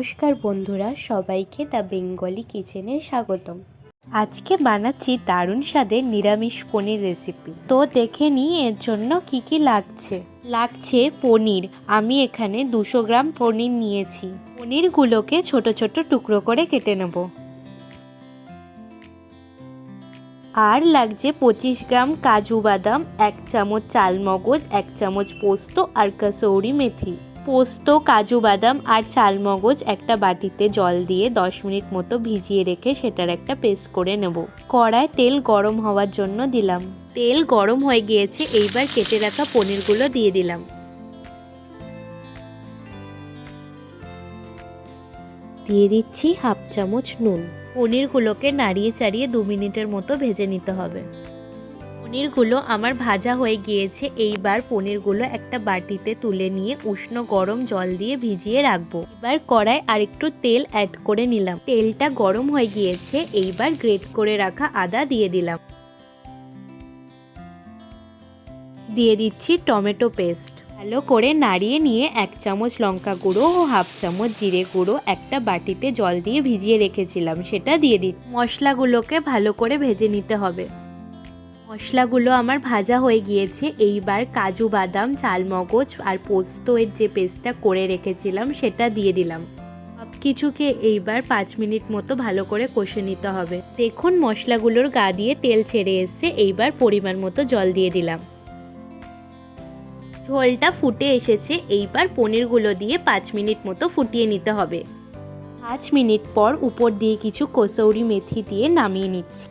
নমস্কার বন্ধুরা, সবাইকে দ্য বেঙ্গলি কিচেনে স্বাগতম। আজকে বানাচ্ছি দারুণ স্বাদের নিরামিষ পনির রেসিপি। তো দেখে নিই এর জন্য কি কি লাগছে পনির। আমি এখানে 200 গ্রাম পনির নিয়েছি। পনিরগুলোকে ছোট ছোট টুকরো করে কেটে নেব। আর লাগছে 25 গ্রাম কাজু বাদাম, 1 চামচ চালমগজ, 1 চামচ পোস্ত আর কসৌরি মেথি। পোস্ত, কাজু বাদাম আর চালমগজ একটা বাটিতে জল দিয়ে 10 মিনিট মতো ভিজিয়ে রেখে সেটার একটা পেস্ট করে নেব। কড়ায় তেল গরম হওয়ার জন্য দিলাম। তেল গরম হয়ে গিয়েছে, এইবার কেটে রাখা পনিরগুলো দিয়ে দিলাম। দিয়ে দিচ্ছি হাফ চামচ নুন। পনিরগুলোকে নাড়িয়ে চাড়িয়ে 2 মিনিটের মতো ভেজে নিতে হবে। পনিরগুলো আমার ভাজা হয়ে গিয়েছে। এইবার পনিরগুলো একটা বাটিতে তুলে নিয়ে উষ্ণ গরম জল দিয়ে ভিজিয়ে রাখবো। এবার কড়াই আরেকটু তেল অ্যাড করে নিলাম। তেলটা গরম হয়ে গিয়েছে, এইবার গ্রেট করে রাখা আদা দিয়ে দিলাম। দিয়ে দিচ্ছি টমেটো পেস্ট। ভালো করে নাড়িয়ে নিয়ে 1 চামচ লঙ্কা গুঁড়ো ও হাফ চামচ জিরে গুঁড়ো একটা বাটিতে জল দিয়ে ভিজিয়ে রেখেছিলাম সেটা দিয়ে দিচ্ছি। মশলাগুলোকে ভালো করে ভেজে নিতে হবে। মশলাগুলো আমার ভাজা হয়ে গিয়েছে। এইবার কাজু বাদাম, চালমগজ আর পোস্ত এর যে পেস্টটা করে রেখেছিলাম সেটা দিয়ে দিলাম। সব কিছুকে এইবার 5 মিনিট মতো ভালো করে কষে নিতে হবে। দেখুন মশলাগুলোর গা দিয়ে তেল ছেড়ে এসছে। এইবার পরিমাণ মতো জল দিয়ে দিলাম। ঝোলটা ফুটে এসেছে। এইবার পনিরগুলো দিয়ে 5 মিনিট মতো ফুটিয়ে নিতে হবে। 5 মিনিট পর উপর দিয়ে কিছু কসৌরি মেথি দিয়ে নামিয়ে নিচ্ছি।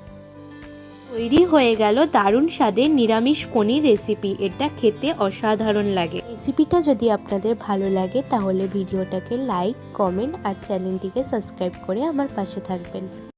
তৈরি হয়ে গেল দারুণ স্বাদের নিরামিষ পনির রেসিপি। এটা খেতে অসাধারণ লাগে। রেসিপিটা যদি আপনাদের ভালো লাগে তাহলে ভিডিওটাকে লাইক, কমেন্ট আর চ্যানেলটিকে সাবস্ক্রাইব করে আমার পাশে থাকবেন।